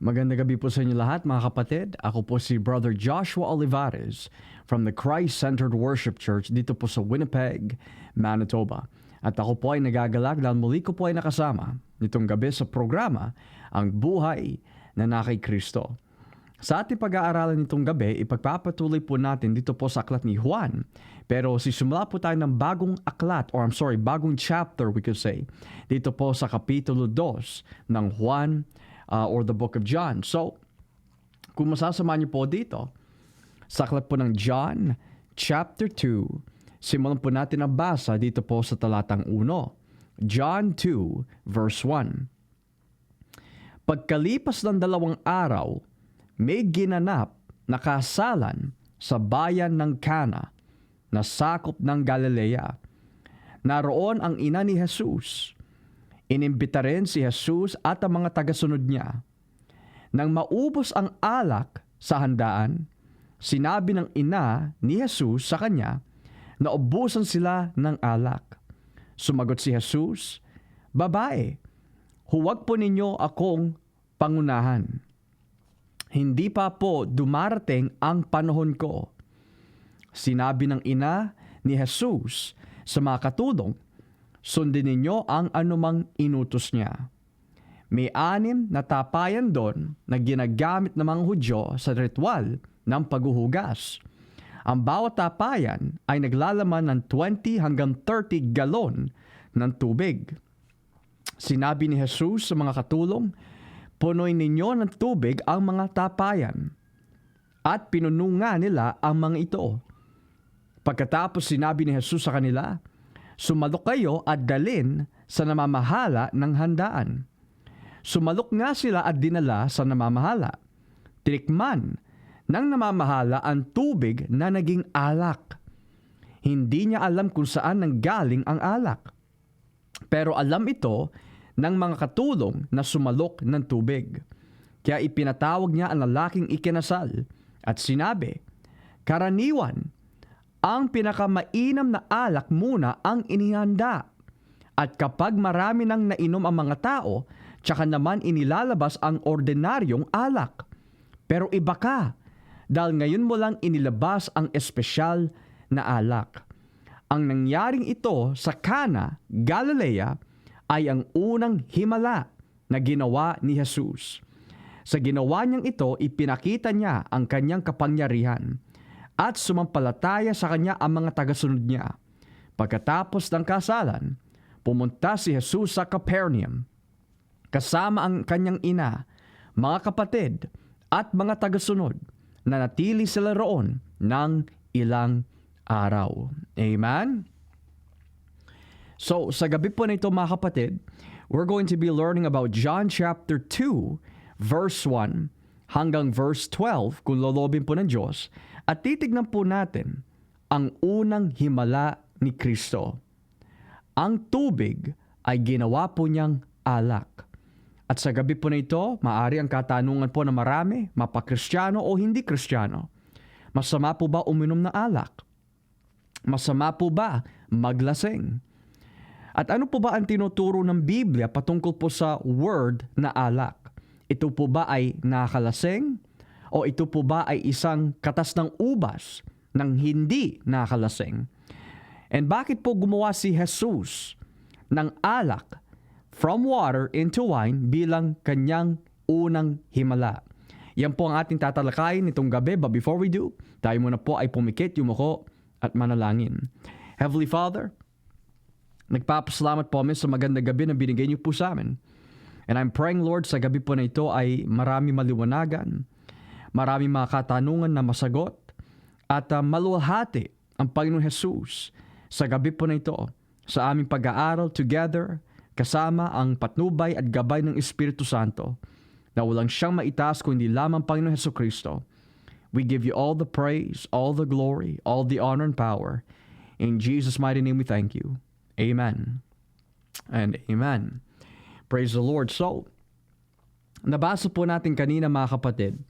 Magandang gabi po sa inyo lahat mga kapatid. Ako po si Brother Joshua Olivares from the Christ-Centered Worship Church dito po sa Winnipeg, Manitoba. At ako po ay nagagalak dahil muli ko po ay nakasama nitong gabi sa programa ang Buhay na kay Cristo. Sa ating pag-aaralan nitong gabi, ipagpapatuloy po natin dito po sa aklat ni Juan. Pero sisimula po tayo ng bagong aklat, bagong chapter we could say, dito po sa Kapitulo 2 ng Juan or the book of John. So, kung masasama niyo po dito, sa aklat po ng John, chapter 2, simulan po natin ang basa dito po sa talatang 1. John 2, verse 1. Pagkalipas ng 2 araw, may ginanap na kasalan sa bayan ng Cana na sakop ng Galilea. Naroon ang ina ni Jesus. Inimbita rin si Jesus at ang mga tagasunod niya. Nang maubos ang alak sa handaan, sinabi ng ina ni Jesus sa kanya na ubusan sila ng alak. Sumagot si Jesus, "Babae, huwag po ninyo akong pangunahan. Hindi pa po dumarating ang panahon ko." Sinabi ng ina ni Jesus sa mga katulong, "Sundin ninyo ang anumang inutos niya." May 6 na tapayan doon na ginagamit ng mga Hudyo sa ritual ng paghuhugas. Ang bawat tapayan ay naglalaman ng 20 hanggang 30 galon ng tubig. Sinabi ni Jesus sa mga katulong, "Punuin ninyo ng tubig ang mga tapayan." At pinuno nga nila ang mga ito. Pagkatapos sinabi ni Jesus sa kanila, "Sumalok kayo at dalin sa namamahala ng handaan." Sumalok nga sila at dinala sa namamahala. Tinikman ng namamahala ang tubig na naging alak. Hindi niya alam kung saan nanggaling ang alak. Pero alam ito ng mga katulong na sumalok ng tubig. Kaya ipinatawag niya ang lalaking ikinasal at sinabi, "Karaniwan, ang pinakamainam na alak muna ang inihanda. At kapag marami nang nainom ang mga tao, tsaka naman inilalabas ang ordinaryong alak. Pero iba ka, dahil ngayon mo lang inilabas ang espesyal na alak." Ang nangyaring ito sa Cana, Galilea, ay ang unang himala na ginawa ni Jesus. Sa ginawa niyang ito, ipinakita niya ang kanyang kapangyarihan at sumampalataya sa kanya ang mga tagasunod niya. Pagkatapos ng kasalan, pumunta si Jesus sa Capernaum kasama ang kanyang ina, mga kapatid at mga tagasunod, na natili sila roon ng ilang araw. Amen? So, sa gabi po na ito mga kapatid, we're going to be learning about John chapter 2, verse 1 hanggang verse 12 kung lolobin po ng Diyos, at titignan po natin ang unang himala ni Cristo. Ang tubig ay ginawa po niyang alak. At sa gabi po na ito, maaari ang katanungan po na marami, mapakristyano o hindi kristyano. Masama po ba uminom ng alak? Masama po ba maglasing? At ano po ba ang tinuturo ng Biblia patungkol po sa word na alak? Ito po ba ay nakalasing? O ito po ba ay isang katas ng ubas ng hindi nakalasing? And bakit po gumawa si Jesus ng alak from water into wine bilang kanyang unang himala? Yan po ang ating tatalakayin nitong gabi. But before we do, tayo muna po ay pumikit, yumuko at manalangin. Heavenly Father, nagpapasalamat po kami sa magandang gabi na binigay niyo po sa amin. And I'm praying, Lord, sa gabi po na ito ay marami maliwanagan, marami mga katanungan na masagot, at maluwalhati ang Panginoon Jesus sa gabi po na ito sa aming pag-aaral together kasama ang patnubay at gabay ng Espiritu Santo na walang siyang maitaas kundi lamang Panginoon Jesucristo. We give you all the praise, all the glory, all the honor and power. In Jesus' mighty name we thank you. Amen and amen. Praise the Lord. So, nabasa po natin kanina mga kapatid,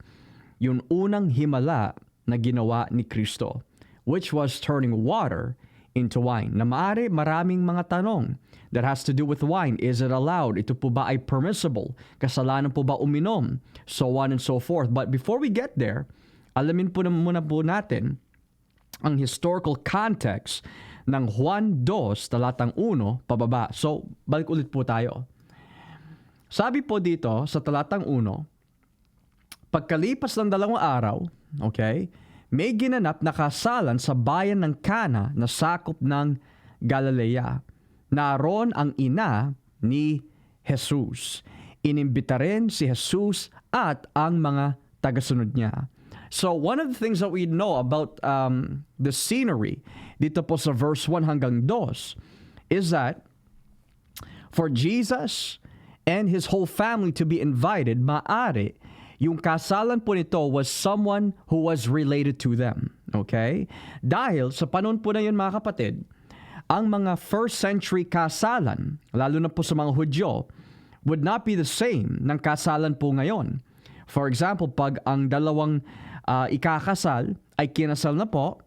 yung unang himala na ginawa ni Cristo, which was turning water into wine. Na maaari maraming mga tanong that has to do with wine. Is it allowed? Ito po ba ay permissible? Kasalanan po ba uminom? So on and so forth. But before we get there, alamin po muna po natin ang historical context ng Juan 2, talatang 1, pababa. So, balik ulit po tayo. Sabi po dito sa talatang 1, pagkalipas ng 2 araw, okay, may ginanap na kasalan sa bayan ng Cana na sakop ng Galilea. Naroon ang ina ni Jesus. Inimbita rin si Jesus at ang mga tagasunod niya. So one of the things that we know about the scenery dito po sa verse 1 hanggang 2 is that for Jesus and his whole family to be invited, maaari yung kasalan po nito was someone who was related to them. Okay? Dahil sa panahon po na yun mga kapatid, ang mga first century kasalan, lalo na po sa mga Hudyo, would not be the same ng kasalan po ngayon. For example, pag ang dalawang ikakasal ay kinasal na po,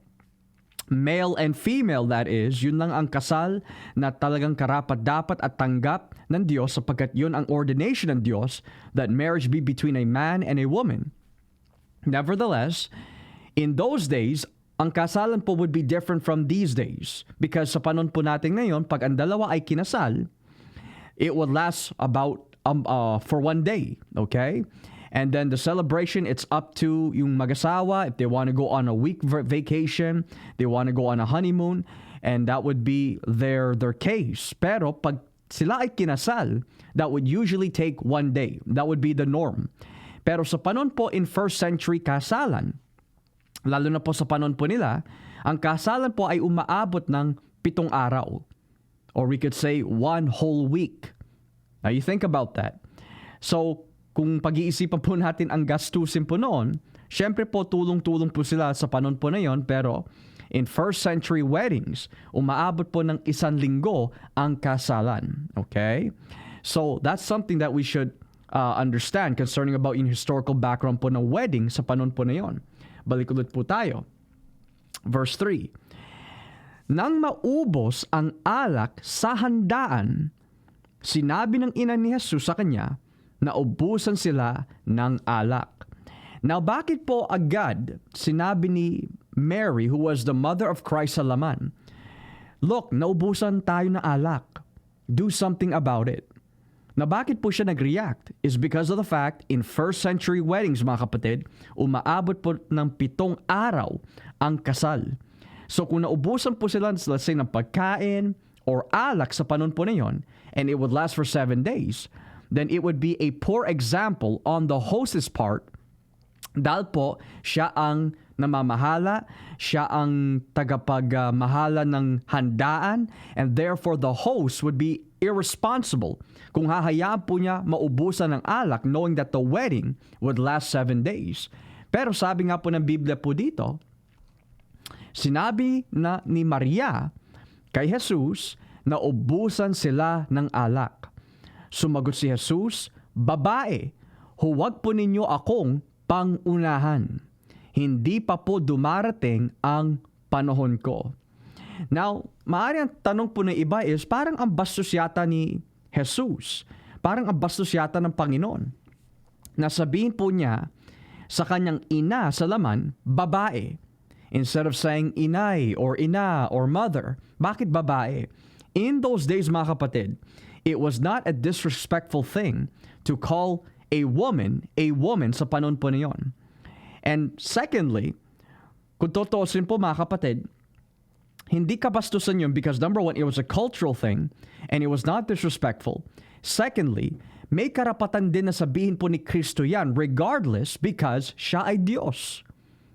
male and female that is, yun lang ang kasal na talagang karapat-dapat at tanggap ng Diyos sapagkat yun ang ordination ng Diyos that marriage be between a man and a woman. Nevertheless, in those days, ang kasalan po would be different from these days because sa panahon po natin ngayon, pag ang dalawa ay kinasal, it would last about for 1 day, okay? And then the celebration, it's up to yung mag-asawa. If they want to go on a week vacation, they want to go on a honeymoon, and that would be their case. Pero pag sila ay kinasal, that would usually take 1 day. That would be the norm. Pero sa panon po in first century kasalan, lalo na po sa panon po nila, ang kasalan po ay umaabot ng 7 araw. Or we could say 1 whole week. Now you think about that. So, kung pag-iisipan po natin ang gastusin po noon, syempre po tulong-tulong po sila sa panon po na yon, pero in first century weddings, umaabot po ng 1 linggo ang kasalan. Okay? So, that's something that we should understand concerning about yung historical background po ng wedding sa panon po na yon. Balik ulit po tayo. Verse 3. Nang maubos ang alak sa handaan, sinabi ng ina ni Jesus sa kanya, naubusan sila ng alak. Now, bakit po agad sinabi ni Mary, who was the mother of Christ sa laman, look, naubusan tayo ng alak. Do something about it. Na bakit po siya nag-react is because of the fact, in first century weddings, mga kapatid, umaabot po ng 7 araw ang kasal. So, kung naubusan po sila, let's say, ng pagkain or alak sa panon po na yon, and it would last for 7 days, then it would be a poor example on the host's part dahil po siya ang namamahala, siya ang tagapagmahala ng handaan, and therefore the host would be irresponsible kung hahayaan po niya maubusan ng alak knowing that the wedding would last 7 days. Pero sabi nga po ng Biblia po dito, sinabi na ni Maria kay Jesus na ubusan sila ng alak. Sumagot si Jesus, babae, huwag po ninyo akong pangunahan. Hindi pa po dumarating ang panahon ko. Now, maaari ang tanong po ng iba is, parang ang bastos yata ni Jesus. Parang ang bastos yata ng Panginoon. Nasabihin po niya sa kanyang ina sa laman, babae. Instead of saying inay or ina or mother. Bakit babae? In those days, mga kapatid, it was not a disrespectful thing to call a woman sa panon po na yun. And secondly, kung totoosin po mga kapatid, hindi kabastusan yun because number 1, it was a cultural thing and it was not disrespectful. Secondly, may karapatan din na sabihin po ni Cristo yan regardless because siya ay Diyos.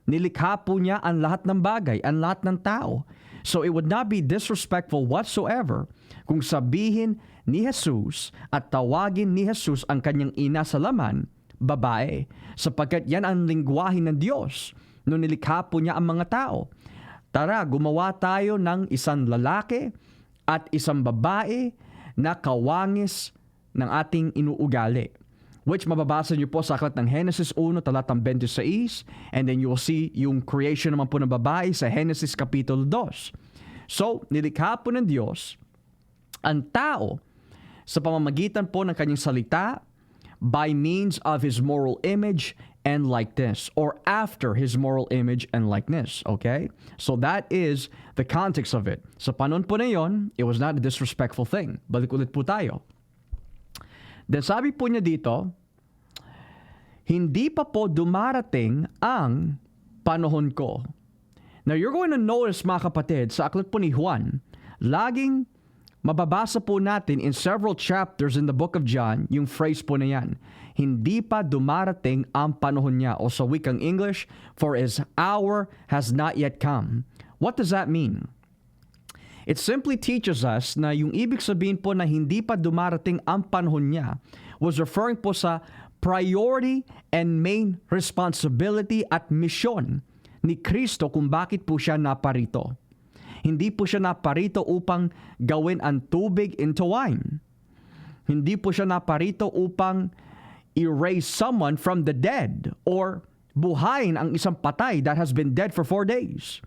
Nilikha po niya ang lahat ng bagay, ang lahat ng tao. So it would not be disrespectful whatsoever kung sabihin ni Jesus at tawagin ni Jesus ang kanyang ina sa laman, babae, sapagkat yan ang lingwahe ng Diyos nung nilikha po niya ang mga tao. Tara, gumawa tayo ng isang lalaki at isang babae na kawangis ng ating inuugali. Which mababasa niyo po sa aklat ng Genesis 1, talatang 26, and then you will see yung creation naman po ng babae sa Genesis Kapitulo 2. So, nilikha po ng Diyos ang tao sa pamamagitan po ng kanyang salita by means of His moral image and likeness, or after His moral image and likeness. Okay? So that is the context of it. Sa panahon po na yon, it was not a disrespectful thing. Balik ulit po tayo. Then sabi po niya dito, hindi pa po dumarating ang panahon ko. Now you're going to notice, mga kapatid, sa aklat po ni Juan, laging mababasa po natin in several chapters in the book of John, yung phrase po na yan, hindi pa dumarating ang panahon niya, o sa wikang English, for His hour has not yet come. What does that mean? It simply teaches us na yung ibig sabihin po na hindi pa dumarating ang panahon niya was referring po sa priority and main responsibility at mission ni Cristo kung bakit po siya naparito. Hindi po siya naparito upang gawin ang tubig into wine. Hindi po siya naparito upang erase someone from the dead or buhayin ang isang patay that has been dead for 4 days.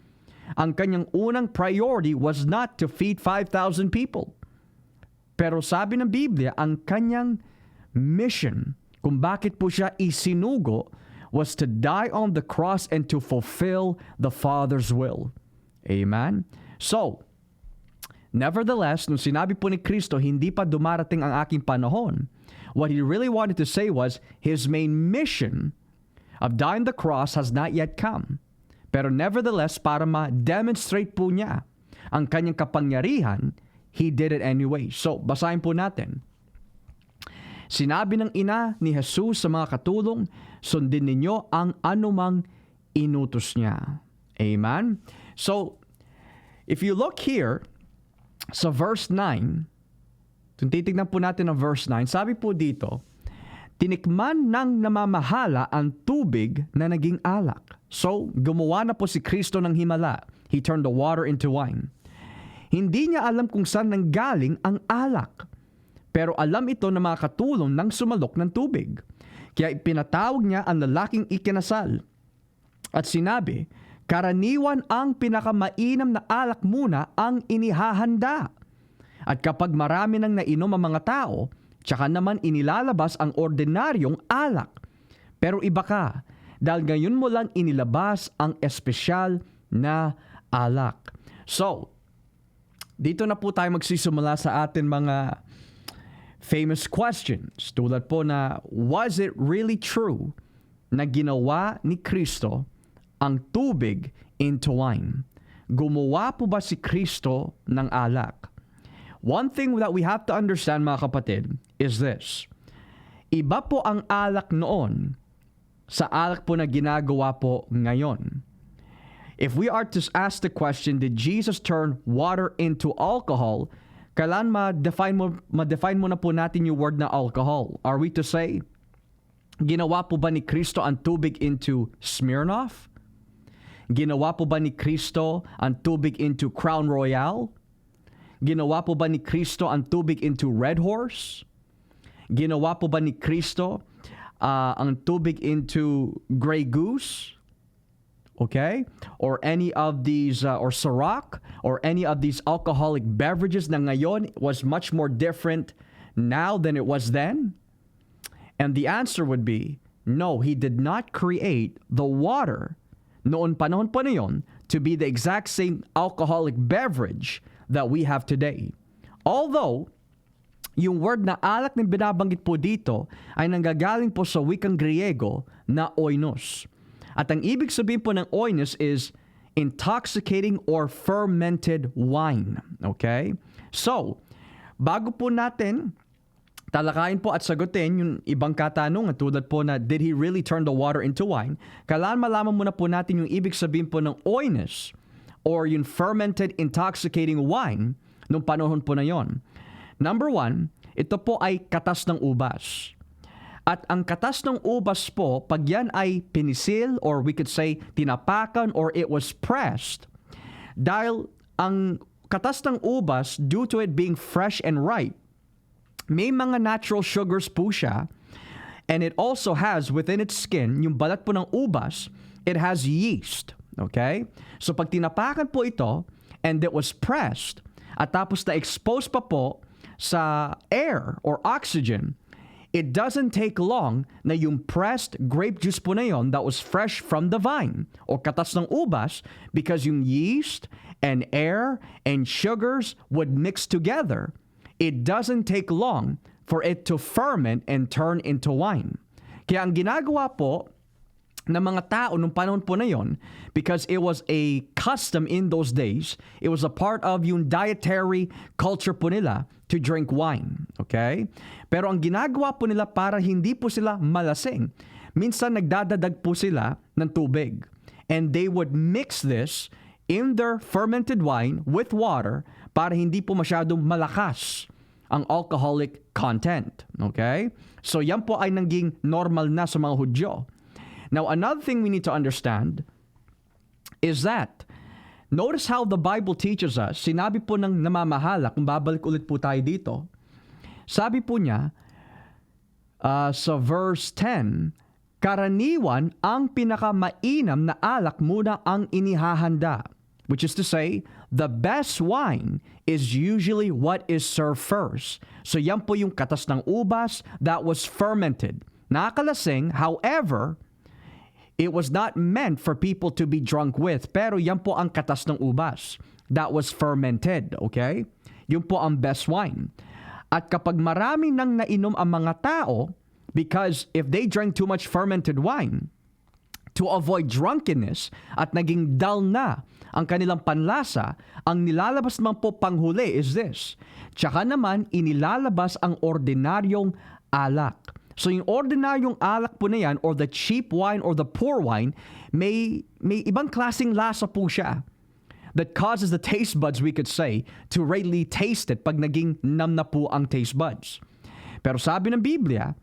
Ang kanyang unang priority was not to feed 5,000 people. Pero sabi ng Biblia, ang kanyang mission, kung bakit po siya isinugo, was to die on the cross and to fulfill the Father's will. Amen? So, nevertheless, nung sinabi po ni Cristo, hindi pa dumarating ang aking panahon, what He really wanted to say was, His main mission of dying the cross has not yet come. Pero nevertheless, para ma-demonstrate po niya ang kanyang kapangyarihan, He did it anyway. So, basahin po natin. Sinabi ng ina ni Jesus sa mga katulong, sundin ninyo ang anumang inutos niya. Amen? So, if you look here sa verse 9, kung titignan po natin ang verse 9, sabi po dito, tinikman ng namamahala ang tubig na naging alak. So, gumawa na po si Cristo ng himala. He turned the water into wine. Hindi niya alam kung saan nanggaling ang alak. Pero alam ito ng mga katulong nang sumalok ng tubig. Kaya ipinatawag niya ang lalaking ikinasal. At sinabi, karaniwan ang pinakamainam na alak muna ang inihahanda. At kapag marami nang nainom ang mga tao, tsaka naman inilalabas ang ordinaryong alak. Pero iba ka, dahil ngayon mo lang inilabas ang espesyal na alak. So, dito na po tayo magsisimula sa atin mga famous questions. Tulad po na, was it really true na ginawa ni Cristo ang tubig into wine? Gumawa po ba si Cristo ng alak? One thing that we have to understand, mga kapatid, is this. Iba po ang alak noon sa alak po na ginagawa po ngayon. If we are to ask the question, did Jesus turn water into alcohol? Kailan ma-define mo na po natin yung word na alcohol? Are we to say, ginawa po ba ni Cristo ang tubig into Smirnoff? Ginawa po ba ni Cristo ang tubig into Crown Royal? Ginawa po ba ni Cristo ang tubig into Red Horse? Ginawa po ba ni Cristo ang tubig into Grey Goose? Okay? Or any of these, or Ciroc, or any of these alcoholic beverages na ngayon was much more different now than it was then? And the answer would be, no, He did not create the water noon panahon po na yun to be the exact same alcoholic beverage that we have today. Although, yung word na alak na binabanggit po dito ay nanggagaling po sa wikang Griego na oinos. At ang ibig sabihin po ng oinos is intoxicating or fermented wine. Okay? So, bago po natin talakayin po at sagutin yung ibang katanungan tulad po na did He really turn the water into wine, kailangan malaman muna po natin yung ibig sabihin po ng oinos or yung fermented intoxicating wine nung panahon po na yon. Number 1, ito po ay katas ng ubas. At ang katas ng ubas po, pag yan ay pinisil or we could say tinapakan or it was pressed, dahil ang katas ng ubas, due to it being fresh and ripe, may mga natural sugars po siya, and it also has within its skin, yung balat po ng ubas, it has yeast. Okay? So pag tinapakan po ito, and that was pressed at tapos na-expose pa po sa air or oxygen, it doesn't take long na yung pressed grape juice po na yon that was fresh from the vine or katas ng ubas, because yung yeast and air and sugars would mix together, it doesn't take long for it to ferment and turn into wine. Kaya ang ginagawa po ng mga tao nung panahon po na yon, because it was a custom in those days, it was a part of yung dietary culture po nila to drink wine. Okay? Pero ang ginagawa po nila para hindi po sila malasing, minsan nagdadadag po sila ng tubig. And they would mix this in their fermented wine with water para hindi po masyadong malakas ang alcoholic content. Okay? So yan po ay naging normal na sa mga Hudyo. Now, another thing we need to understand is that, notice how the Bible teaches us, sinabi po ng namamahala, kung babalik ulit po tayo dito, sabi po niya, sa verse 10, karaniwan ang pinakamainam na alak muna ang inihahanda, which is to say, the best wine is usually what is served first. So yan po yung katas ng ubas that was fermented. Nakakalasing, however, it was not meant for people to be drunk with, pero yan po ang katas ng ubas that was fermented, okay? Yun po ang best wine. At kapag marami nang nainom ang mga tao, because if they drank too much fermented wine, to avoid drunkenness at naging dull na ang kanilang panlasa, ang nilalabas naman po panghuli is this. Tsaka naman inilalabas ang ordinaryong alak. So yung ordinaryong alak po na yan, or the cheap wine or the poor wine, may ibang klaseng lasa po siya that causes the taste buds, we could say, to really taste it pag naging nam na po ang taste buds. Pero sabi ng Biblia,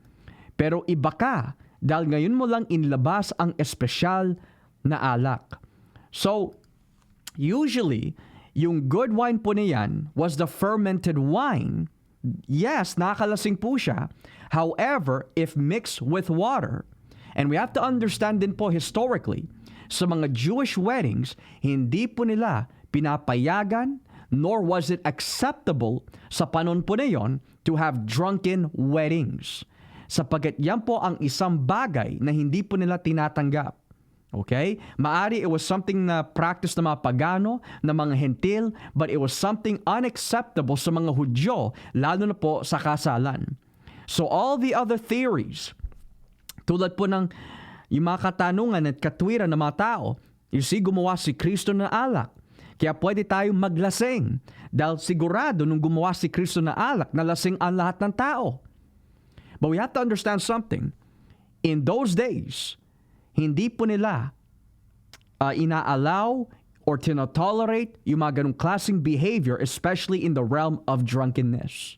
pero iba ka dahil ngayon mo lang inilabas ang espesyal na alak. So, usually, yung good wine po na yan was the fermented wine. Yes, nakakalasing po siya. However, if mixed with water, and we have to understand din po historically, sa mga Jewish weddings, hindi po nila pinapayagan, nor was it acceptable sa panon po na yon to have drunken weddings. Sapagkat yan po ang isang bagay na hindi po nila tinatanggap. Okay? Maari it was something na practice ng mga pagano, ng mga hentil, but it was something unacceptable sa mga Hudyo, lalo na po sa kasalan. So all the other theories, tulad po ng yung mga katanungan at katwiran ng mga tao, you see, gumawa si Cristo ng alak. Kaya pwede tayong maglasing dahil sigurado nung gumawa si Cristo ng alak, nalasing ang lahat ng tao. But we have to understand something. In those days, hindi po nila ina-allow or tinotolerate yung mga ganong klaseng behavior, especially in the realm of drunkenness.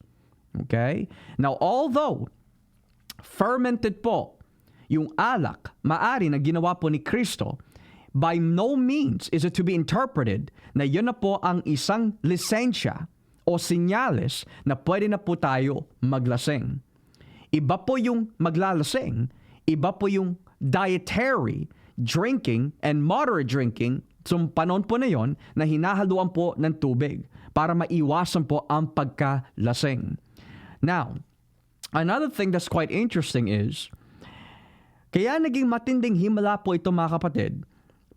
Okay? Now, although fermented po yung alak, maari na ginawa po ni Cristo, by no means is it to be interpreted na yun na po ang isang lisensya o senyales na pwede na po tayo maglasing. Iba po yung maglalasing, iba po yung dietary drinking and moderate drinking sa panon po na yon na hinahaluan po ng tubig para maiwasan po ang pagkalasing. Now, another thing that's quite interesting is, kaya naging matinding himala po ito mga kapatid,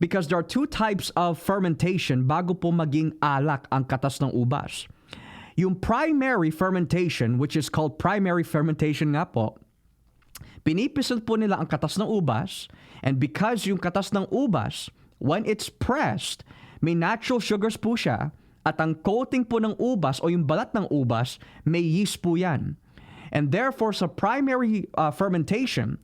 because there are two types of fermentation bago po maging alak ang katas ng ubas. Yung primary fermentation, which is called primary fermentation nga po, pinipisil po nila ang katas ng ubas, and because yung katas ng ubas, when it's pressed, may natural sugars po siya, at ang coating po ng ubas o yung balat ng ubas, may yeast po yan. And therefore, sa primary fermentation,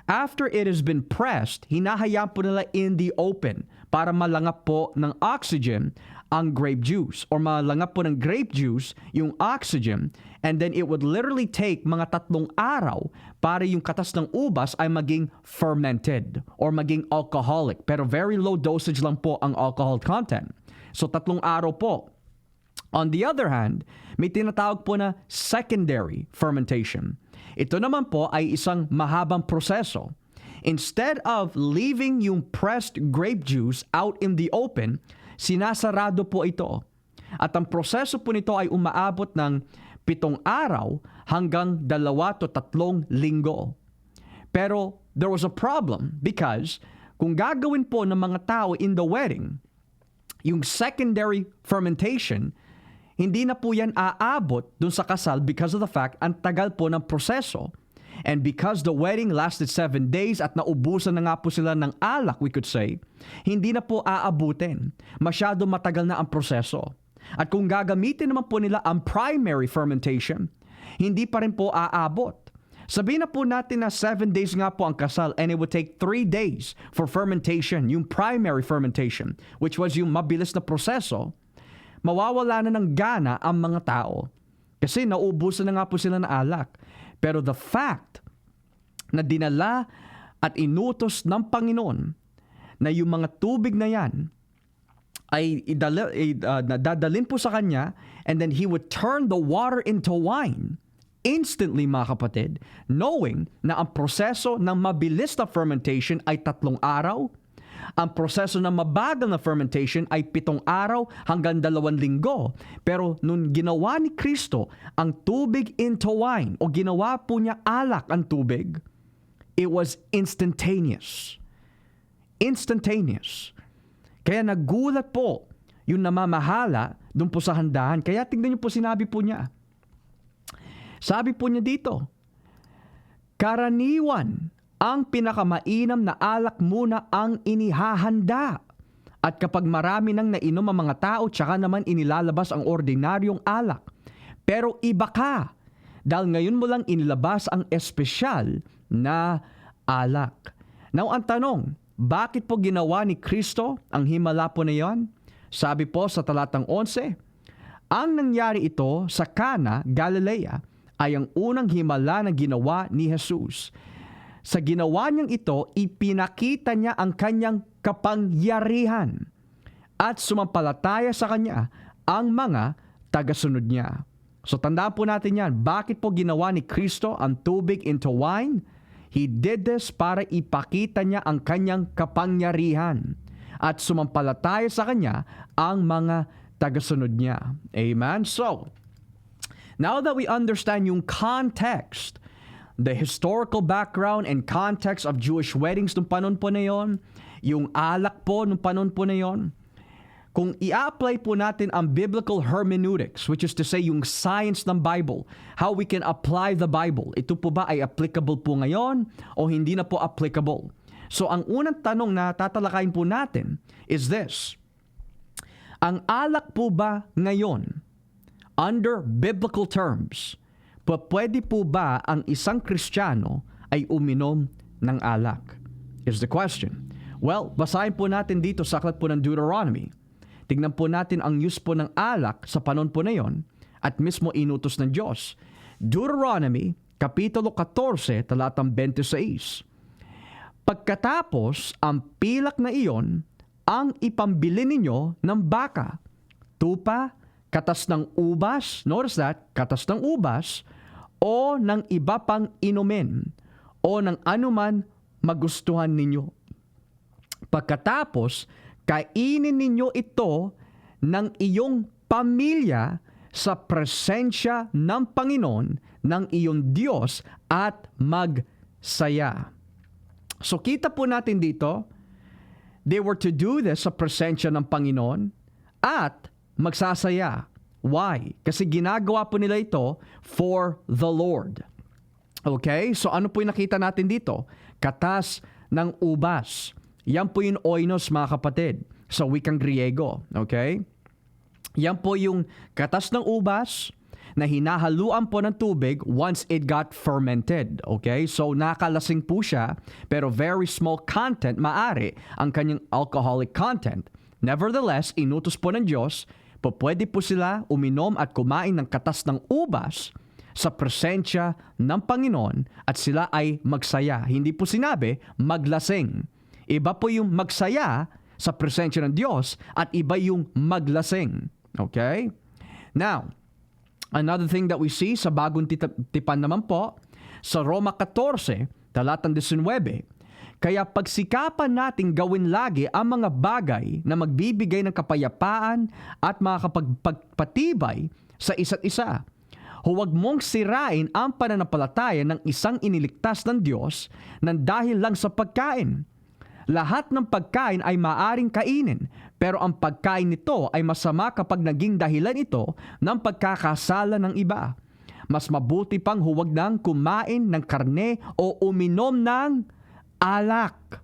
after it has been pressed, hinahayaan po nila in the open para malangap po ng oxygen ang grape juice, or malangap po ng grape juice yung oxygen, and then it would literally take mga 3 araw para yung katas ng ubas ay maging fermented or maging alcoholic. Pero very low dosage lang po ang alcohol content. So 3 araw po. On the other hand, may tinatawag po na secondary fermentation. Ito naman po ay isang mahabang proseso. Instead of leaving yung pressed grape juice out in the open, sinasarado po ito. At ang proseso po nito ay umaabot ng 7 araw hanggang 2 to 3 linggo. Pero there was a problem because kung gagawin po ng mga tao in the wedding, yung secondary fermentation, hindi na po yan aabot dun sa kasal because of the fact ang tagal po ng proseso. And because the wedding lasted 7 days at naubusan na nga po sila ng alak, we could say, hindi na po aabutin. Masyado matagal na ang proseso. At kung gagamitin naman po nila ang primary fermentation, hindi pa rin po aabot. Sabihin na po natin na 7 days nga po ang kasal and it would take 3 days for fermentation, yung primary fermentation, which was yung mabilis na proseso, mawawala na ng gana ang mga tao. Kasi naubusan na nga po sila ng alak. Pero the fact na dinala at inutos ng Panginoon na yung mga tubig na yan ay dadalhin po sa Kanya, and then He would turn the water into wine instantly, mga kapatid, knowing na ang proseso ng mabilis na fermentation ay 3 araw, ang proseso ng mabagal na fermentation ay 7 araw hanggang 2 linggo. Pero nung ginawa ni Cristo ang tubig into wine, o ginawa po niya alak ang tubig, it was instantaneous. Instantaneous. Kaya nagulat po yung namamahala doon po sa handahan. Kaya tingnan niyo po, sinabi po niya. Sabi po niya dito, karaniwan ang pinakamainam na alak muna ang inihahanda. At kapag marami nang nainom ang mga tao, tsaka naman inilalabas ang ordinaryong alak. Pero iba ka, dahil ngayon mo lang inilabas ang espesyal na alak. Now, ang tanong, bakit po ginawa ni Cristo ang himala po na yon? Sabi po sa talatang 11, ang nangyari ito sa Cana, Galilea, ay ang unang himala na ginawa ni Jesus. Sa ginawa niyang ito, ipinakita niya ang kanyang kapangyarihan at sumampalataya sa kanya ang mga tagasunod niya. So tandaan po natin yan. Bakit po ginawa ni Cristo ang tubig into wine? He did this para ipakita niya ang kanyang kapangyarihan at sumampalataya sa kanya ang mga tagasunod niya. Amen? So, now that we understand yung context, the historical background and context of Jewish weddings nung panon po na yon, yung alak po nung panon po na yon, kung i-apply po natin ang biblical hermeneutics, which is to say yung science ng Bible, how we can apply the Bible, ito po ba ay applicable po ngayon o hindi na po applicable? So ang unang tanong na tatalakayin po natin is this: ang alak po ba ngayon, under biblical terms, pwede po ba ang isang Kristiyano ay uminom ng alak? Is the question. Well, basahin po natin dito sa aklat po ng Deuteronomy. Tignan po natin ang use po ng alak sa panon po na yon at mismo inutos ng Diyos. Deuteronomy, Kapitulo 14, talatang 26. Pagkatapos ang pilak na iyon, ang ipambili ninyo ng baka, tupa, katas ng ubas, notice that, katas ng ubas, o ng iba pang inumin, o ng anuman magustuhan ninyo. Pagkatapos, kainin ninyo ito ng iyong pamilya sa presensya ng Panginoon, ng iyong Diyos, at magsaya. So kita po natin dito, they were to do this sa presensya ng Panginoon at magsasaya. Why? Kasi ginagawa po nila ito for the Lord. Okay? So ano po yung nakita natin dito? Katas ng ubas. Yan po yung oinos, mga kapatid, sa wikang Griego. Okay? Yan po yung katas ng ubas na hinahaluan po ng tubig once it got fermented. Okay? So nakalasing po siya, pero very small content, maari ang kanyang alcoholic content. Nevertheless, inutos po ng Diyos, pwede po sila uminom at kumain ng katas ng ubas sa presensya ng Panginoon at sila ay magsaya. Hindi po sinabi maglasing. Iba po yung magsaya sa presensya ng Diyos at iba yung maglasing. Okay? Now, another thing that we see sa bagong tipan naman po, sa Roma 14, talatang 19, Kaya pagsikapan nating gawin lagi ang mga bagay na magbibigay ng kapayapaan at makakapagpatibay sa isa't isa. Huwag mong sirain ang pananampalataya ng isang iniligtas ng Diyos nang dahil lang sa pagkain. Lahat ng pagkain ay maaring kainin, pero ang pagkain nito ay masama kapag naging dahilan ito ng pagkakasala ng iba. Mas mabuti pang huwag nang kumain ng karne o uminom ng alak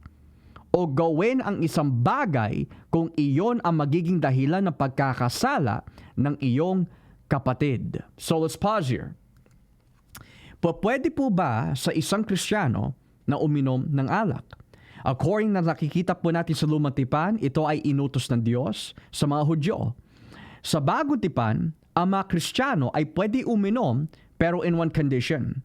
o gawin ang isang bagay kung iyon ang magiging dahilan ng pagkakasala ng iyong kapatid. So let's pause here. Pwede po ba sa isang Kristiyano na uminom ng alak? According na nakikita po natin sa Lumang Tipan, ito ay inutos ng Diyos sa mga Hudyo. Sa Bagong Tipan, ang mga Kristiyano ay pwede uminom pero in one condition.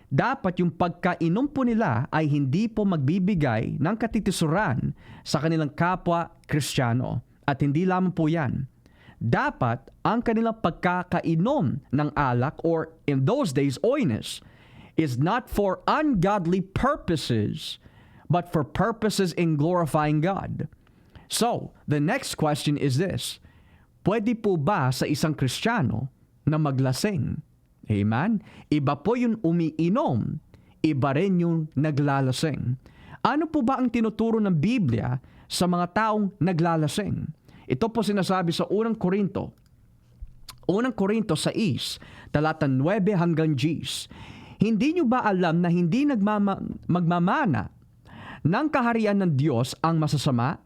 Dapat yung pagkainom po nila ay hindi po magbibigay ng katitisuran sa kanilang kapwa Kristiyano. At hindi lamang po yan. Dapat ang kanilang pagkakainom ng alak or in those days, oines, is not for ungodly purposes, but for purposes in glorifying God. So, the next question is this. Pwede po ba sa isang Kristiyano na maglasing? Amen? Iba po yung umiinom, iba rin yung naglalasing. Ano po ba ang tinuturo ng Biblia sa mga taong naglalasing? Ito po sinasabi sa unang Korinto 6, talata 9 hanggang 10. Hindi nyo ba alam na hindi magmamana ng kaharian ng Diyos ang masasama?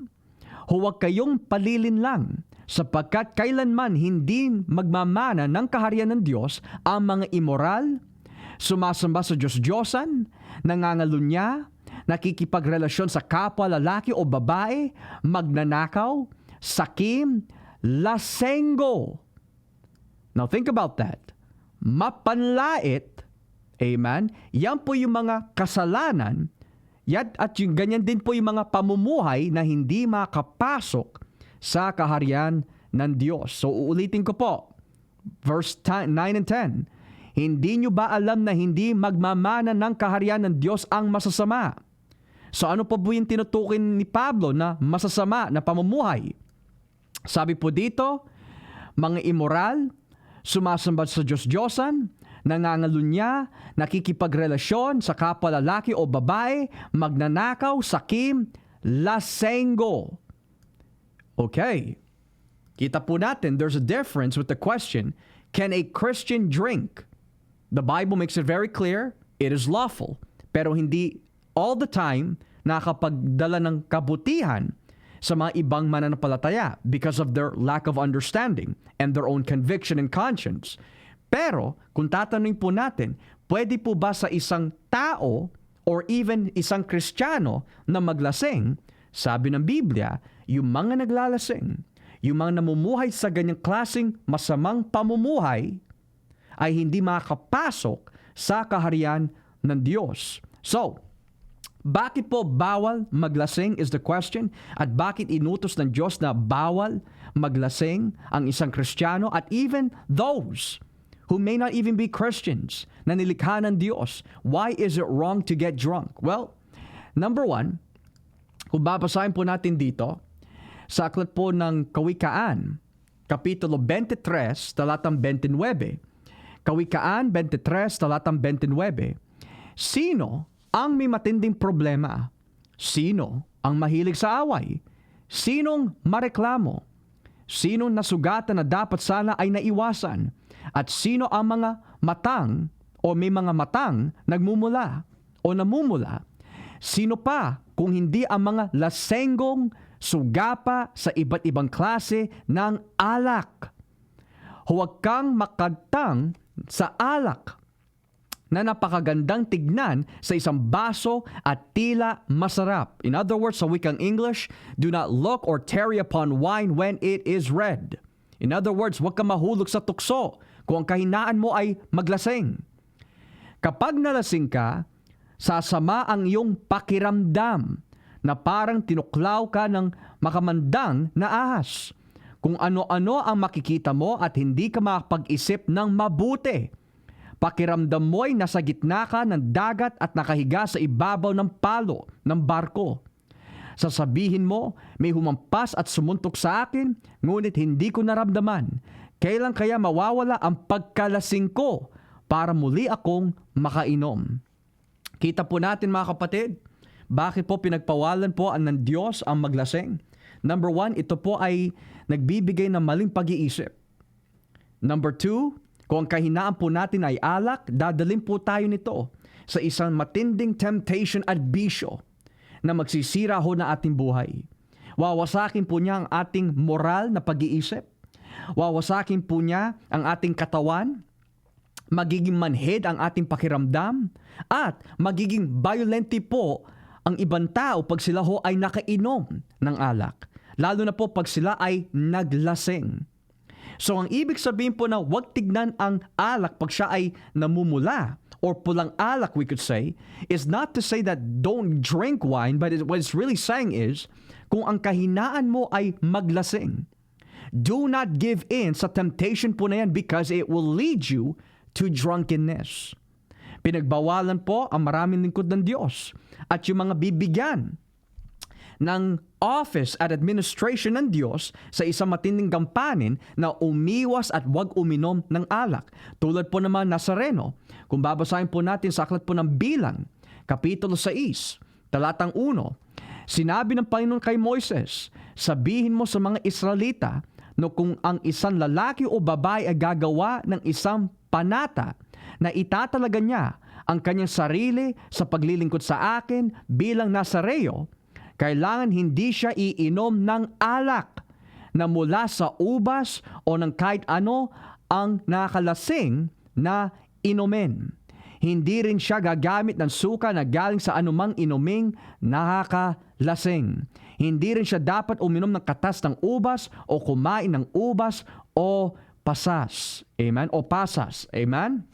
Huwag kayong palilinlang, sapagkat kailanman hindi magmamana ng kaharian ng Diyos ang mga immoral, sumasamba sa Diyos-Diyosan, nangangalunya, nakikipagrelasyon sa kapwa lalaki o babae, magnanakaw, sakim, lasenggo. Now think about that. Mapanlait, amen, yan po yung mga kasalanan, at yung ganyan din po yung mga pamumuhay na hindi makapasok sa kaharian ng Diyos. So uulitin ko po, verse 9 and 10. Hindi nyo ba alam na hindi magmamana ng kaharian ng Diyos ang masasama? So ano po yung tinutukin ni Pablo na masasama na pamumuhay? Sabi po dito, mga immoral, sumasamba sa Diyos-Diyosan, nangangalunya, nakikipagrelasyon sa kapwa lalaki o babae, magnanakaw, sakim, lasenggo. Okay. Kita po natin, there's a difference with the question, can a Christian drink? The Bible makes it very clear, it is lawful. Pero hindi all the time nakakapagdala ng kabutihan sa mga ibang mananampalataya because of their lack of understanding and their own conviction and conscience. Pero, kung tatanungin po natin, pwede po ba sa isang tao or even isang Kristiyano na maglasing? Sabi ng Biblia, yung mga naglalasing, yung mga namumuhay sa ganyang klaseng masamang pamumuhay, ay hindi makakapasok sa kaharian ng Diyos. So, bakit po bawal maglasing is the question? At bakit inutos ng Diyos na bawal maglasing ang isang Kristiyano at even those who may not even be Christians na nilikha ng Diyos? Why is it wrong to get drunk? Well, number one, kung babasahin po natin dito, sa aklat po ng Kawikaan, Kapitulo 23, talatang 29. Kawikaan 23, talatang 29. Sino ang may matinding problema? Sino ang mahilig sa away? Sinong mareklamo? Sinong nasugatan na dapat sana ay naiwasan? At sino ang mga matang o may mga matang nagmumula o namumula? Sino pa kung hindi ang mga lasenggong sugapa sa iba't ibang klase ng alak? Huwag kang makagtang sa alak na napakagandang tignan sa isang baso at tila masarap. In other words, sa wikang English, do not look or tarry upon wine when it is red. In other words, huwag kang mahulog sa tukso kung ang kahinaan mo ay maglasing. Kapag nalasing ka, sasama ang iyong pakiramdam na parang tinuklaw ka ng makamandang na ahas. Kung ano-ano ang makikita mo at hindi ka makapag-isip ng mabuti. Pakiramdam mo'y nasa gitna ka ng dagat at nakahiga sa ibabaw ng palo ng barko. Sasabihin mo, may humampas at sumuntok sa akin, ngunit hindi ko naramdaman. Kailan kaya mawawala ang pagkalasing ko para muli akong makainom? Kita po natin mga kapatid, bakit po pinagpawalan po ng Diyos ang maglasing? Number 1, ito po ay nagbibigay ng maling pag-iisip. Number 2, kung ang kahinaan po natin ay alak, dadalhin po tayo nito sa isang matinding temptation at bisyo na magsisira ho na ating buhay. Wawasakin po niya ang ating moral na pag-iisip. Wawasakin po niya ang ating katawan. Magiging manhid ang ating pakiramdam. At magiging violente po ang ibang tao pag sila ho ay nakainom ng alak. Lalo na po pag sila ay naglasing. So ang ibig sabihin po na huwag tignan ang alak pag siya ay namumula or pulang alak, we could say, is not to say that don't drink wine, but what it's really saying is, kung ang kahinaan mo ay maglasing, do not give in sa temptation po na yan because it will lead you to drunkenness. Pinagbawalan po ang maraming lingkod ng Diyos at yung mga bibigyan ng office at administration ng Diyos sa isang matinding gampanin na umiwas at wag uminom ng alak. Tulad po ng mga Nazareno. Kung babasahin po natin sa aklat po ng Bilang, Kapitulo 6, talatang 1, sinabi ng Panginoon kay Moises, sabihin mo sa mga Israelita na kung ang isang lalaki o babae ay gagawa ng isang panata na itatalaga niya ang kanyang sarili sa paglilingkod sa akin bilang Nazareo, kailangan hindi siya iinom ng alak na mula sa ubas o ng kahit ano ang nakalasing na inumin. Hindi rin siya gagamit ng suka na galing sa anumang inuming nakakalasing. Hindi rin siya dapat uminom ng katas ng ubas o kumain ng ubas o pasas. Amen? O pasas. Amen?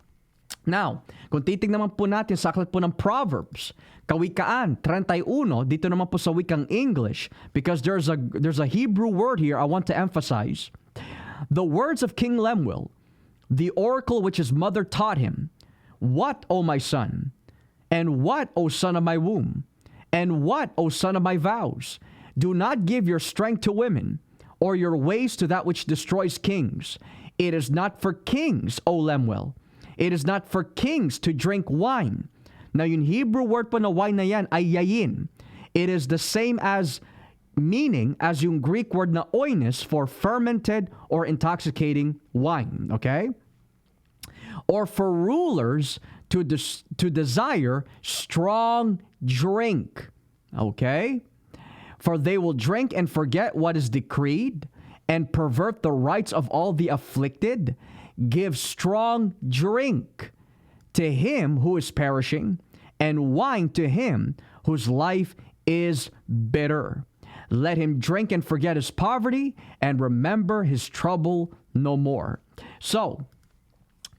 Now, kung titignan naman po natin sa aklat po ng Proverbs, Kawikaan 31, dito naman po sa wikang English, because there's a Hebrew word here I want to emphasize. The words of King Lemuel, the oracle which his mother taught him, what, O my son? And what, O son of my womb? And what, O son of my vows? Do not give your strength to women, or your ways to that which destroys kings. It is not for kings, O Lemuel. It is not for kings to drink wine. Now, yung Hebrew word po na wine na yan ay yayin. It is the same as meaning as yung Greek word na oinos for fermented or intoxicating wine. Okay? Or for rulers to desire strong drink. Okay? For they will drink and forget what is decreed and pervert the rights of all the afflicted. Give strong drink to him who is perishing, and wine to him whose life is bitter. Let him drink and forget his poverty, and remember his trouble no more. So,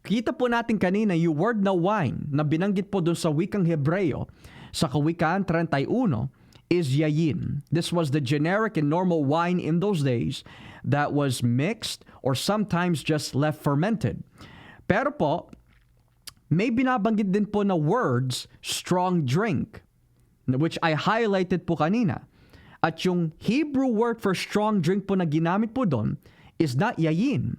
kita po natin kanina yung word na wine na binanggit po dun sa wikang Hebreo sa Kawikaan 31 is yayin. This was the generic and normal wine in those days that was mixed or sometimes just left fermented. Pero po, may binabanggit din po na words, strong drink, which I highlighted po kanina. At yung Hebrew word for strong drink po na ginamit po doon is not yayin,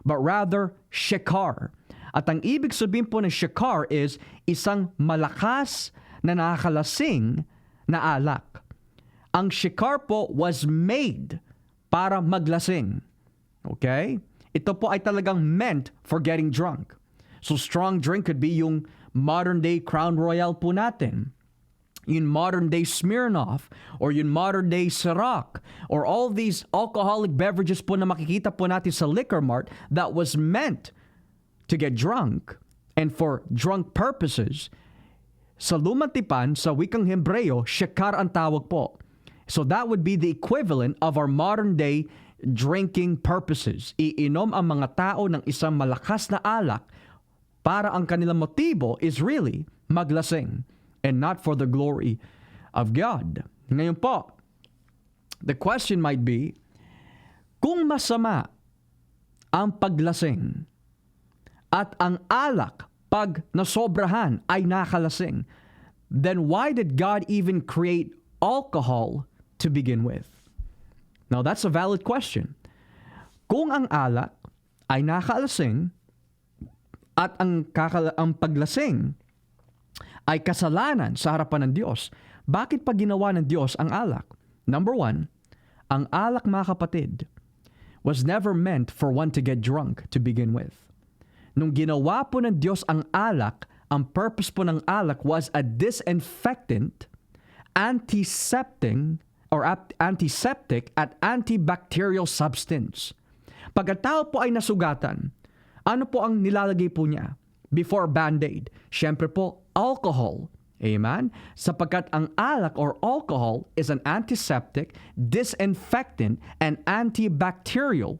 but rather shekar. At ang ibig sabihin po ng shekar is isang malakas na nakakalasing na alak. Ang shekar po was made para maglasing. Okay? Ito po ay talagang meant for getting drunk. So strong drink could be yung modern day Crown Royal po natin, yung modern day Smirnoff, or yung modern day Ciroc, or all these alcoholic beverages po na makikita po natin sa liquor mart that was meant to get drunk and for drunk purposes. Sa lumang tipan, sa wikang Hebreo, shekar ang tawag po. So that would be the equivalent of our modern day drinking purposes. Iinom ang mga tao ng isang malakas na alak para ang kanilang motibo is really maglasing and not for the glory of God. Ngayon po, the question might be, kung masama ang paglasing at ang alak pag nasobrahan ay nakalasing, then why did God even create alcohol to begin with? Now, that's a valid question. Kung ang alak ay nakaalasing at ang paglasing ay kasalanan sa harapan ng Diyos, bakit pa ginawa ng Diyos ang alak? Number one, ang alak, mga kapatid, was never meant for one to get drunk to begin with. Nung ginawa po ng Diyos ang alak, ang purpose po ng alak was a disinfectant, antiseptic at antibacterial substance. Pag ang tao po ay nasugatan, ano po ang nilalagay po niya before Band-Aid? Siyempre po, alcohol. Amen? Sapagkat ang alak or alcohol is an antiseptic, disinfectant, and antibacterial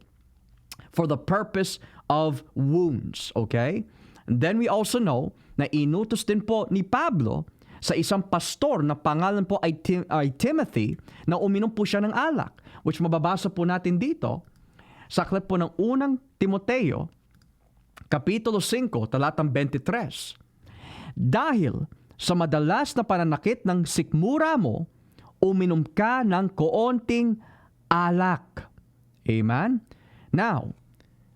for the purpose of wounds. Okay? And then we also know na inutos din po ni Pablo sa isang pastor na pangalan po ay Timothy na uminom po siya ng alak, which mababasa po natin dito sa aklat po ng unang Timoteo, Kapitulo 5, talatang 23. Dahil sa madalas na pananakit ng sikmura mo, uminom ka ng koonting alak. Amen? Now,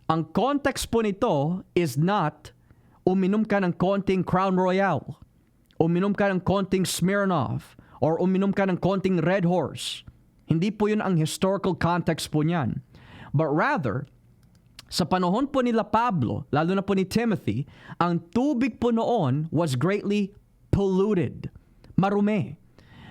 ang context po nito is not uminom ka ng konting Crown Royal, uminom ka ng konting Smirnoff, or uminom ka ng konting Red Horse. Hindi po yun ang historical context po niyan. But rather, sa panahon po nila Pablo, lalo na po ni Timothy, ang tubig po noon was greatly polluted. Marumi.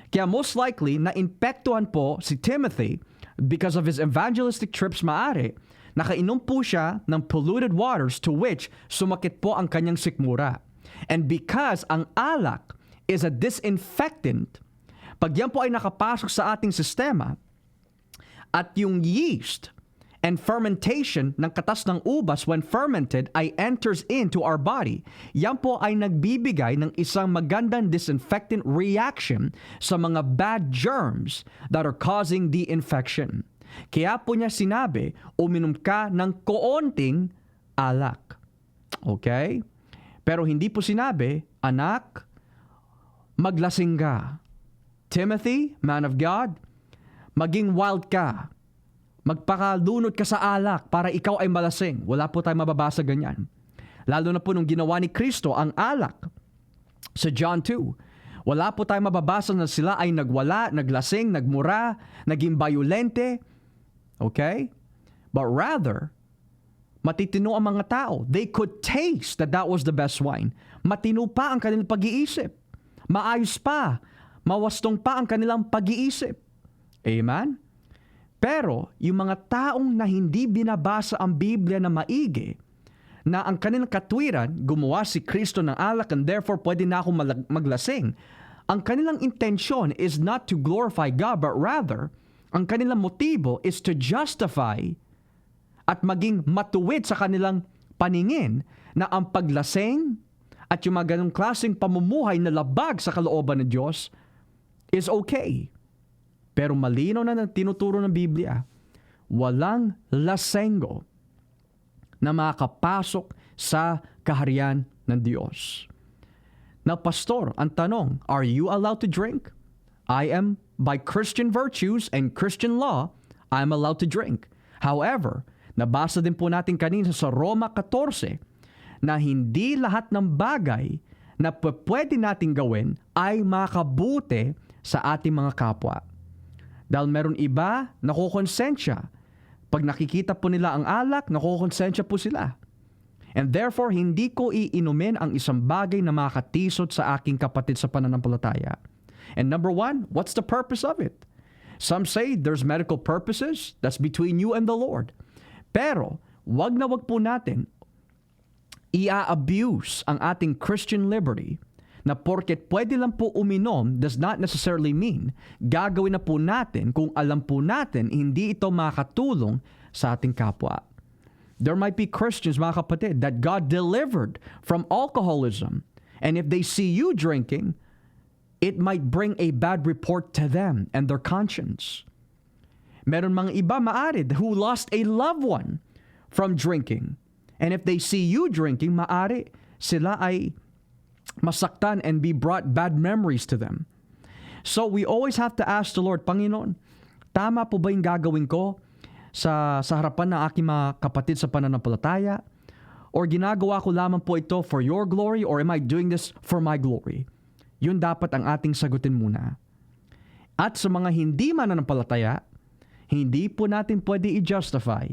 Kaya most likely, na-impektuhan po si Timothy because of his evangelistic trips maaari, nakainom po siya ng polluted waters to which sumakit po ang kanyang sikmura. And because ang alak is a disinfectant, pag yan po ay nakapasok sa ating sistema, at yung yeast and fermentation ng katas ng ubas when fermented ay enters into our body, yan po ay nagbibigay ng isang magandang disinfectant reaction sa mga bad germs that are causing the infection. Kaya po niya sinabi, uminom ka ng koonting alak. Okay? Pero hindi po sinabi, anak, maglasing ka. Timothy, man of God, maging wild ka. Magpakalunod ka sa alak para ikaw ay malasing. Wala po tayong mababasa ganyan. Lalo na po nung ginawa ni Cristo ang alak sa John 2. Wala po tayong mababasa na sila ay nagwala, naglasing, nagmura, naging bayolente. Okay? But rather, matitino ang mga tao. They could taste that was the best wine. Matino pa ang kanilang pag-iisip. Maayos pa. Mawastong pa ang kanilang pag-iisip. Amen? Pero, yung mga taong na hindi binabasa ang Biblia na maigi, na ang kanilang katwiran, gumawa si Cristo ng alak and therefore pwede na akong maglasing, ang kanilang intensyon is not to glorify God, but rather, ang kanilang motibo is to justify at maging matuwid sa kanilang paningin na ang paglasing at yung mga ganong klaseng pamumuhay na labag sa kalooban ng Diyos is okay. Pero malinaw na tinuturo ng Biblia, walang lasengo na makakapasok sa kaharian ng Diyos. Now, pastor, ang tanong, are you allowed to drink? I am, by Christian virtues and Christian law, I am allowed to drink. However, nabasa din po natin kanina sa Roma 14 na hindi lahat ng bagay na pwede nating gawin ay makabuti sa ating mga kapwa. Dahil meron iba, nakukonsensya. Pag nakikita po nila ang alak, nakukonsensya po sila. And therefore, hindi ko iinumin ang isang bagay na makakatisod sa aking kapatid sa pananampalataya. And number one, what's the purpose of it? Some say there's medical purposes. That's between you and the Lord. Pero, wag na wag po natin i-abuse ang ating Christian liberty na porket pwede lang po uminom does not necessarily mean gagawin na po natin kung alam po natin hindi ito makatulong sa ating kapwa. There might be Christians, mga kapatid, that God delivered from alcoholism. And if they see you drinking, it might bring a bad report to them and their conscience. Meron mga iba maaari who lost a loved one from drinking. And if they see you drinking, maaari sila ay masaktan and be brought bad memories to them. So we always have to ask the Lord, Panginoon, tama po ba yung gagawin ko sa harapan ng aking mga kapatid sa pananampalataya? Or ginagawa ko lamang po ito for your glory, or am I doing this for my glory? Yun dapat ang ating sagutin muna. At sa mga hindi mananampalataya, hindi po natin pwede i-justify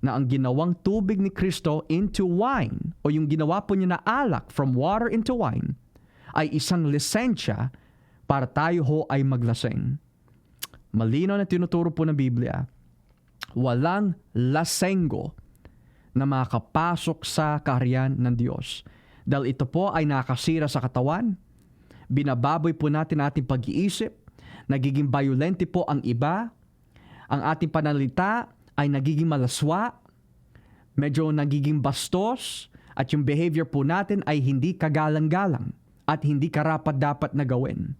na ang ginawang tubig ni Cristo into wine, o yung ginawa po niya na alak from water into wine, ay isang lisensya para tayo ho ay maglasing. Malinaw na tinuturo po ng Biblia, walang lasenggo na makakapasok sa kaharian ng Diyos. Dahil ito po ay nakasira sa katawan, binababoy po natin ating pag-iisip, nagiging violente po ang iba, ang ating pananalita ay nagiging malaswa, medyo nagiging bastos, at yung behavior po natin ay hindi kagalang-galang at hindi karapat-dapat na gawin.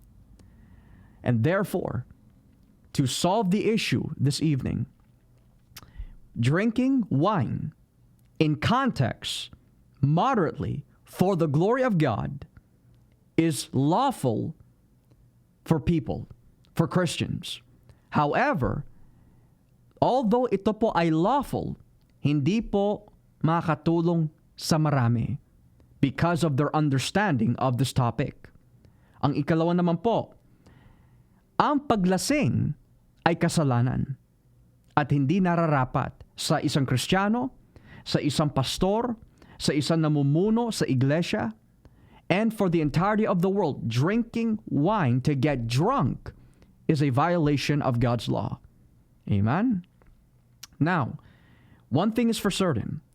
And therefore, to solve the issue this evening, drinking wine in context, moderately, for the glory of God, is lawful for people, for Christians. However, although ito po ay lawful, hindi po makatulong sa marami because of their understanding of this topic. Ang ikalawa naman po, ang paglasing ay kasalanan at hindi nararapat sa isang Kristiyano, sa isang pastor, sa isang namumuno sa iglesia, and for the entirety of the world. Drinking wine to get drunk is a violation of God's law. Amen? Now, one thing is for certain,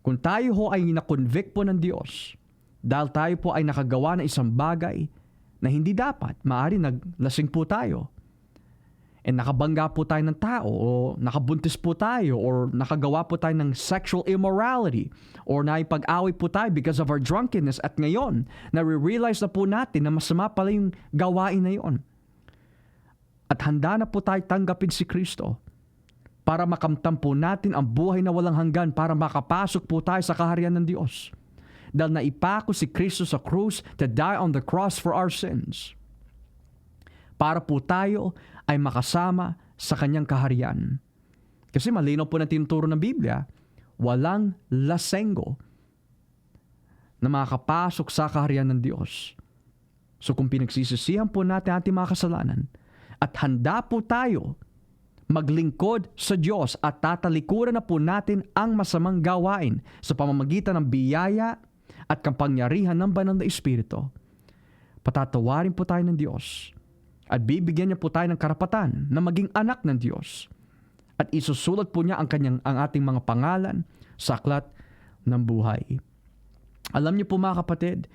kung tayo ho ay na-convict po ng Diyos, dahil tayo po ay nakagawa ng isang bagay na hindi dapat, maaari naglasing po tayo, and nakabangga po tayo ng tao, o nakabuntis po tayo, or nakagawa po tayo ng sexual immorality, or naipag-away po tayo because of our drunkenness, at ngayon, na-realize na po natin na masama pala yung gawain na yon. At handa na po tayo tanggapin si Cristo para makamtan po natin ang buhay na walang hanggan, para makapasok po tayo sa kaharian ng Diyos. Dahil naipako si Cristo sa krus to die on the cross for our sins, para po tayo ay makasama sa kanyang kaharian. Kasi malinaw po na tinuturo ng Biblia, walang lasenggo na makakapasok sa kaharian ng Diyos. So kung pinagsisisihan po natin ating mga kasalanan, at handa po tayo maglingkod sa Diyos, at tatalikuran na po natin ang masamang gawain sa pamamagitan ng biyaya at kapangyarihan ng banal na Espiritu, patatawarin po tayo ng Diyos. At bibigyan niya po tayo ng karapatan na maging anak ng Diyos. At isusulat po niya ang ating mga pangalan sa aklat ng buhay. Alam niyo po mga kapatid,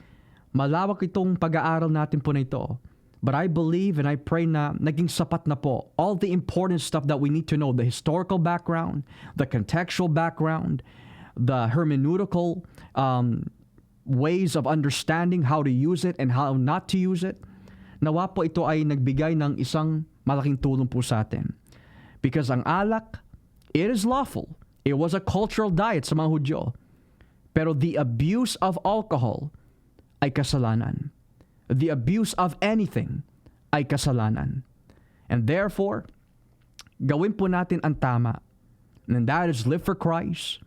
malawak itong pag-aaral natin po na ito. But I believe and I pray na naging sapat na po all the important stuff that we need to know. The historical background, the contextual background, the hermeneutical ways of understanding how to use it and how not to use it. Nawa po ito ay nagbigay ng isang malaking tulong po sa atin. Because ang alak, it is lawful. It was a cultural diet sa mga Hudyo. Pero the abuse of alcohol ay kasalanan. The abuse of anything ay kasalanan. And therefore, gawin po natin ang tama. And that is live for Christ.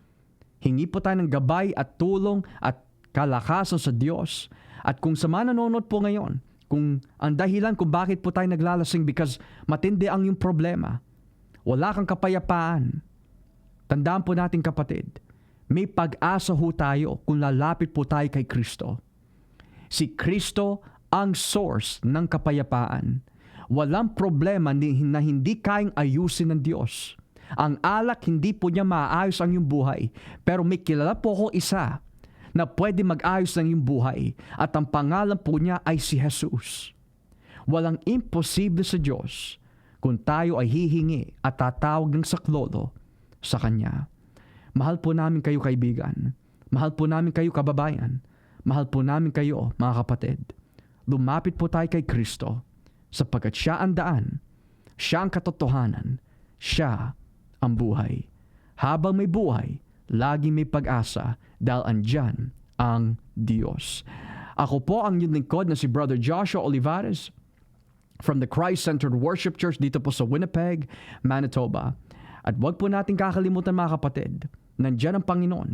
Hingi po tayo ng gabay at tulong at kalakasan sa Diyos. At kung sa mga nanonood po ngayon, kung ang dahilan kung bakit po tayo naglalasing because matindi ang yung problema, wala kang kapayapaan, tandaan po natin kapatid, may pag-asa ho tayo kung lalapit po tayo kay Cristo. Si Cristo ang source ng kapayapaan. Walang problema na hindi kayang ayusin ng Diyos. Ang alak, hindi po niya maayos ang iyong buhay. Pero may kilala po ko isa na pwede mag-ayos ng iyong buhay, at ang pangalan po niya ay si Jesus. Walang imposible sa Diyos kung tayo ay hihingi at tatawag ng saklolo sa Kanya. Mahal po namin kayo kaibigan. Mahal po namin kayo kababayan. Mahal po namin kayo mga kapatid. Lumapit po tayo kay Cristo sapagkat siya ang daan, siya ang katotohanan, siya ang buhay. Habang may buhay, lagi may pag-asa dahil andyan ang Diyos. Ako po ang inyong lingkod na si Brother Joshua Olivares from the Christ-Centered Worship Church dito po sa Winnipeg, Manitoba. At wag po natin kakalimutan mga kapatid, nandiyan ang Panginoon.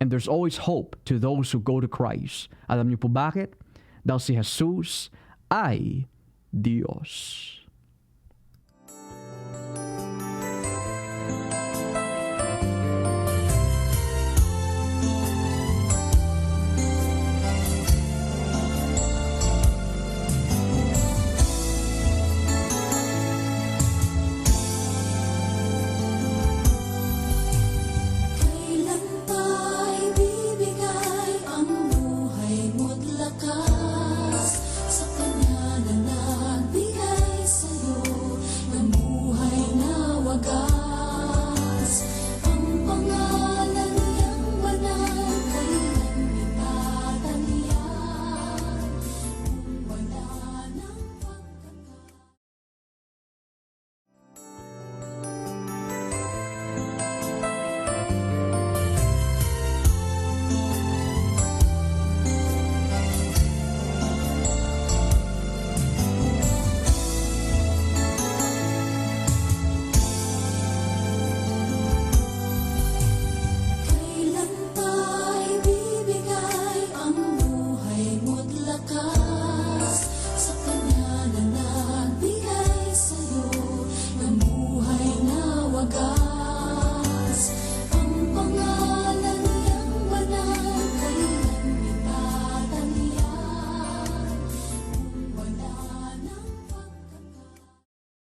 And there's always hope to those who go to Christ. Alam niyo po bakit? Dahil si Jesus ay Diyos.